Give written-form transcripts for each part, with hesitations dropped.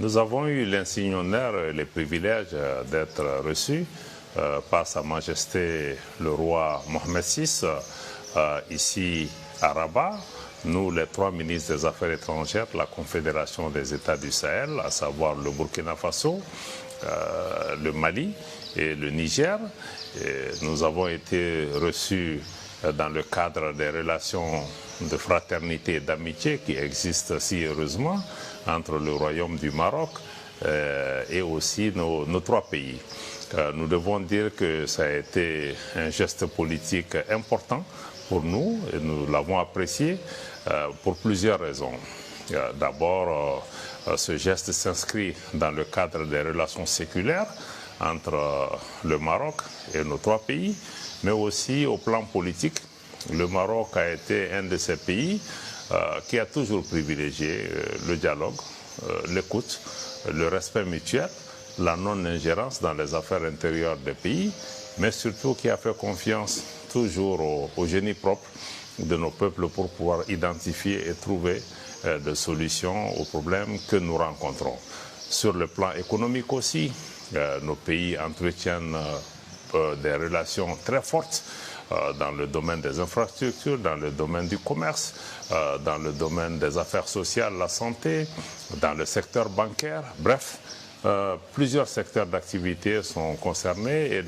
Nous avons eu l'insigne honneur et les privilèges d'être reçus par Sa Majesté le roi Mohamed VI ici à Rabat. Nous, les 3 ministres des Affaires étrangères de la Confédération des États du Sahel, à savoir le Burkina Faso, le Mali et le Niger. Et nous avons été reçus dans le cadre des relations de fraternité et d'amitié qui existent si heureusement entre le Royaume du Maroc et aussi nos 3 pays. Nous devons dire que ça a été un geste politique important pour nous et nous l'avons apprécié pour plusieurs raisons. D'abord, ce geste s'inscrit dans le cadre des relations séculaires entre le Maroc et nos 3 pays, mais aussi au plan politique. Le Maroc a été un de ces pays qui a toujours privilégié le dialogue, l'écoute, le respect mutuel, la non-ingérence dans les affaires intérieures des pays, mais surtout qui a fait confiance toujours au génie propre de nos peuples pour pouvoir identifier et trouver des solutions aux problèmes que nous rencontrons. Sur le plan économique aussi, nos pays entretiennent des relations très fortes dans le domaine des infrastructures, dans le domaine du commerce, dans le domaine des affaires sociales, la santé, dans le secteur bancaire, bref. Plusieurs secteurs d'activité sont concernés et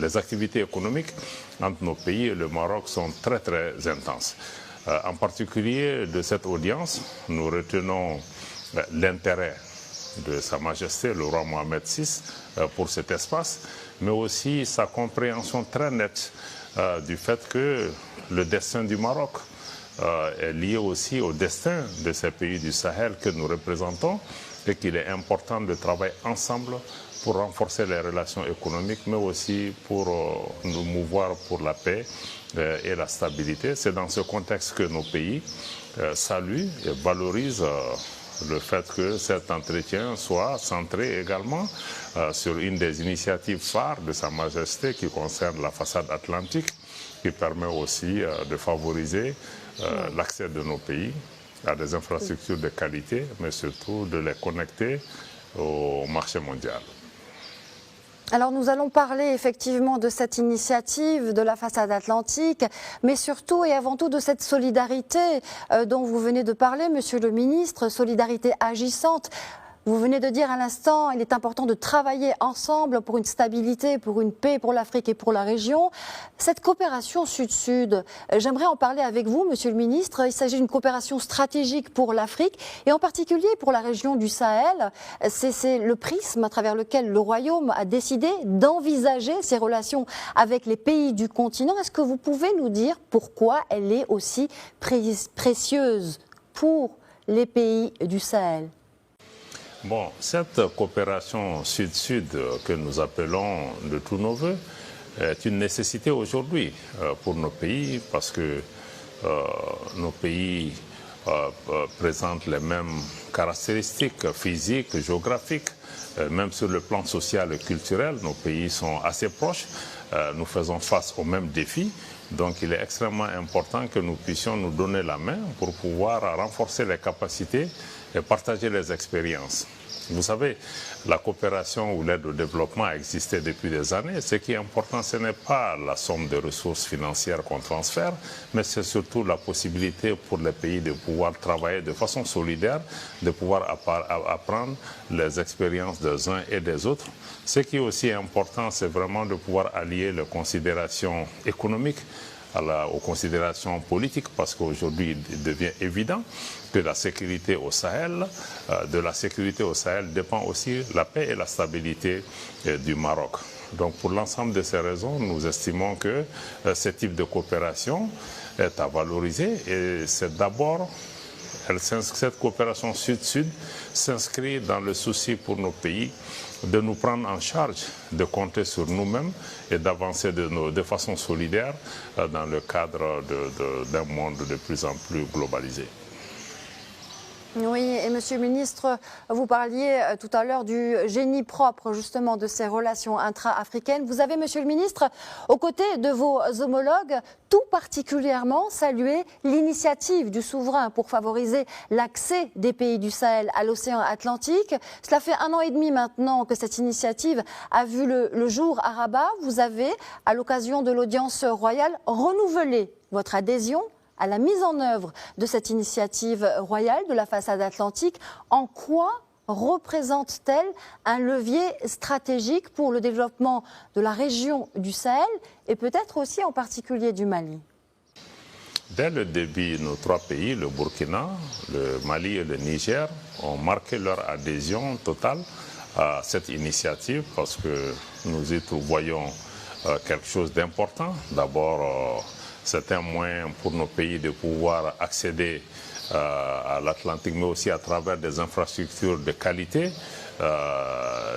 les activités économiques entre nos pays et le Maroc sont très très intenses. En particulier de cette audience, nous retenons l'intérêt de Sa Majesté le roi Mohamed VI pour cet espace, mais aussi sa compréhension très nette du fait que le destin du Maroc est lié aussi au destin de ces pays du Sahel que nous représentons et qu'il est important de travailler ensemble pour renforcer les relations économiques, mais aussi pour nous mouvoir pour la paix et la stabilité. C'est dans ce contexte que nos pays saluent et valorisent le fait que cet entretien soit centré également sur une des initiatives phares de Sa Majesté qui concerne la façade atlantique, qui permet aussi de favoriser l'accès de nos pays à des infrastructures de qualité, mais surtout de les connecter au marché mondial. Alors nous allons parler effectivement de cette initiative de la façade atlantique, mais surtout et avant tout de cette solidarité dont vous venez de parler, Monsieur le Ministre, solidarité agissante. Vous venez de dire à l'instant, il est important de travailler ensemble pour une stabilité, pour une paix pour l'Afrique et pour la région. Cette coopération Sud-Sud, j'aimerais en parler avec vous, Monsieur le Ministre. Il s'agit d'une coopération stratégique pour l'Afrique et en particulier pour la région du Sahel. C'est le prisme à travers lequel le Royaume a décidé d'envisager ses relations avec les pays du continent. Est-ce que vous pouvez nous dire pourquoi elle est aussi précieuse pour les pays du Sahel ? Bon, cette coopération Sud-Sud que nous appelons de tous nos voeux est une nécessité aujourd'hui pour nos pays parce que nos pays présentent les mêmes caractéristiques physiques, géographiques, même sur le plan social et culturel, nos pays sont assez proches, nous faisons face aux mêmes défis. Donc il est extrêmement important que nous puissions nous donner la main pour pouvoir renforcer les capacités et partager les expériences. Vous savez, la coopération ou l'aide au développement a existé depuis des années. Ce qui est important, ce n'est pas la somme de ressources financières qu'on transfère, mais c'est surtout la possibilité pour les pays de pouvoir travailler de façon solidaire, de pouvoir apprendre les expériences des uns et des autres. Ce qui est aussi important, c'est vraiment de pouvoir allier les considérations économiques aux considérations politiques, parce qu'aujourd'hui il devient évident que la sécurité au Sahel, de la sécurité au Sahel dépend aussi la paix et la stabilité du Maroc. Donc pour l'ensemble de ces raisons, nous estimons que ce type de coopération est à valoriser et c'est d'abord, cette coopération Sud-Sud s'inscrit dans le souci pour nos pays de nous prendre en charge, de compter sur nous-mêmes et d'avancer de façon solidaire dans le cadre d'un monde de plus en plus globalisé. Oui, et Monsieur le Ministre, vous parliez tout à l'heure du génie propre justement de ces relations intra-africaines. Vous avez, Monsieur le Ministre, aux côtés de vos homologues, tout particulièrement salué l'initiative du souverain pour favoriser l'accès des pays du Sahel à l'océan Atlantique. Cela fait 1 an et demi maintenant que cette initiative a vu le jour à Rabat. Vous avez, à l'occasion de l'audience royale, renouvelé votre adhésion à la mise en œuvre de cette initiative royale de la façade atlantique. En quoi représente-t-elle un levier stratégique pour le développement de la région du Sahel et peut-être aussi en particulier du Mali? Dès le début, nos 3 pays, le Burkina, le Mali et le Niger, ont marqué leur adhésion totale à cette initiative parce que nous y voyons quelque chose d'important. D'abord, c'est un moyen pour nos pays de pouvoir accéder à l'Atlantique, mais aussi à travers des infrastructures de qualité,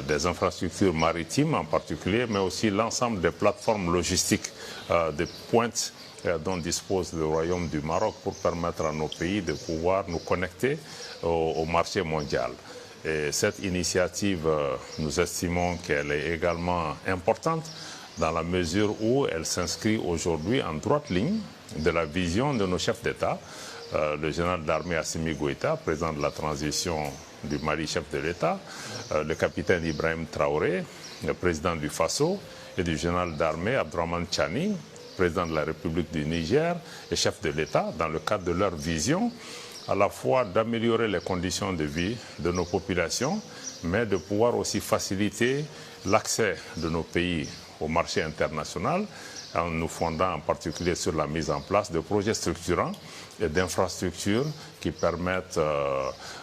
des infrastructures maritimes en particulier, mais aussi l'ensemble des plateformes logistiques de pointe dont dispose le Royaume du Maroc pour permettre à nos pays de pouvoir nous connecter au marché mondial. Et cette initiative, nous estimons qu'elle est également importante dans la mesure où elle s'inscrit aujourd'hui en droite ligne de la vision de nos chefs d'État, le général d'armée Assimi Goïta, président de la transition du Mali, chef de l'État, le capitaine Ibrahim Traoré, le président du Faso, et du général d'armée Abdourahmane Tchani, président de la République du Niger et chef de l'État, dans le cadre de leur vision, à la fois d'améliorer les conditions de vie de nos populations, mais de pouvoir aussi faciliter l'accès de nos pays au marché international, en nous fondant en particulier sur la mise en place de projets structurants et d'infrastructures qui permettent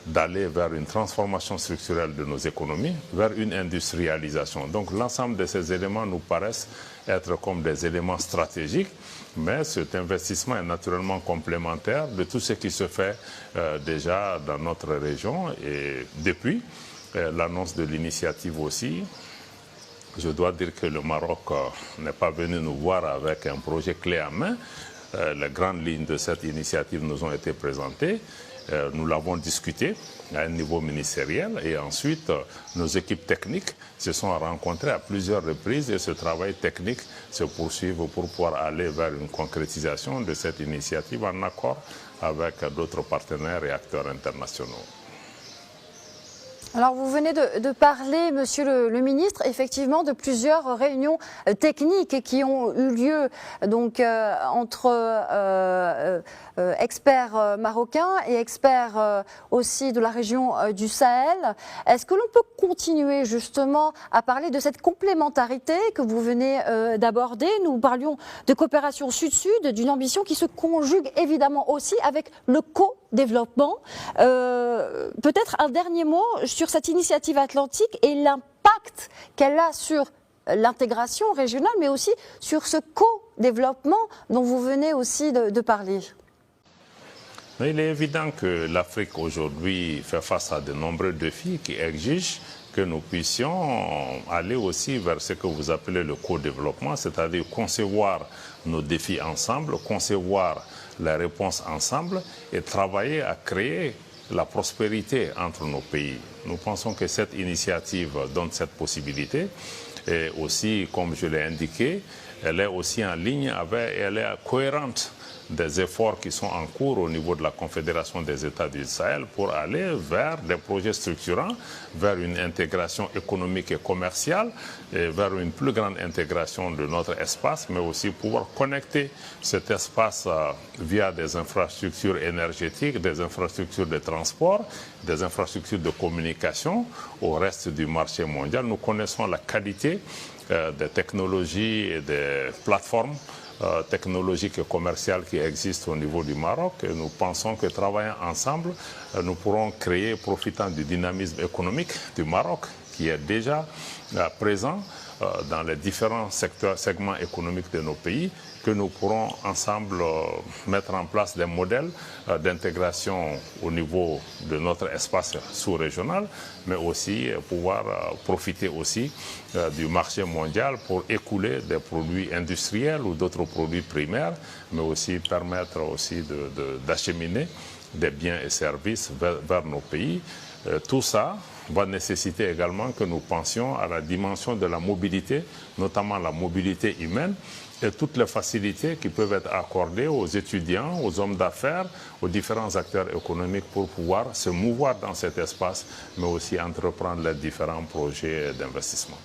d'aller vers une transformation structurelle de nos économies, vers une industrialisation. Donc l'ensemble de ces éléments nous paraissent être comme des éléments stratégiques, mais cet investissement est naturellement complémentaire de tout ce qui se fait déjà dans notre région. Et depuis l'annonce de l'initiative aussi, je dois dire que le Maroc n'est pas venu nous voir avec un projet clé en main. Les grandes lignes de cette initiative nous ont été présentées. Nous l'avons discuté à un niveau ministériel et ensuite nos équipes techniques se sont rencontrées à plusieurs reprises et ce travail technique se poursuit pour pouvoir aller vers une concrétisation de cette initiative en accord avec d'autres partenaires et acteurs internationaux. Alors vous venez de parler, Monsieur le Ministre, effectivement de plusieurs réunions techniques qui ont eu lieu donc entre experts marocains et experts aussi de la région du Sahel. Est-ce que l'on peut continuer justement à parler de cette complémentarité que vous venez d'aborder? Nous parlions de coopération sud-sud, d'une ambition qui se conjugue évidemment aussi avec le co-développement. Peut-être un dernier mot sur cette initiative atlantique et l'impact qu'elle a sur l'intégration régionale, mais aussi sur ce co-développement dont vous venez aussi de parler. Il est évident que l'Afrique aujourd'hui fait face à de nombreux défis qui exigent que nous puissions aller aussi vers ce que vous appelez le co-développement, c'est-à-dire concevoir nos défis ensemble, concevoir les réponses ensemble et travailler à créer la prospérité entre nos pays. Nous pensons que cette initiative donne cette possibilité et aussi, comme je l'ai indiqué, elle est aussi en ligne avec, elle est cohérente des efforts qui sont en cours au niveau de la Confédération des États du Sahel pour aller vers des projets structurants, vers une intégration économique et commerciale, et vers une plus grande intégration de notre espace, mais aussi pouvoir connecter cet espace via des infrastructures énergétiques, des infrastructures de transport, des infrastructures de communication au reste du marché mondial. Nous connaissons la qualité des technologies et des plateformes technologiques et commerciales qui existent au niveau du Maroc. Et nous pensons que travaillant ensemble, nous pourrons créer, profitant du dynamisme économique du Maroc, qui est déjà présent dans les différents segments économiques de nos pays, que nous pourrons ensemble mettre en place des modèles d'intégration au niveau de notre espace sous-régional, mais aussi pouvoir profiter aussi du marché mondial pour écouler des produits industriels ou d'autres produits primaires, mais aussi permettre aussi d'acheminer des biens et services vers nos pays. Tout ça va nécessiter également que nous pensions à la dimension de la mobilité, notamment la mobilité humaine, et toutes les facilités qui peuvent être accordées aux étudiants, aux hommes d'affaires, aux différents acteurs économiques pour pouvoir se mouvoir dans cet espace, mais aussi entreprendre les différents projets d'investissement.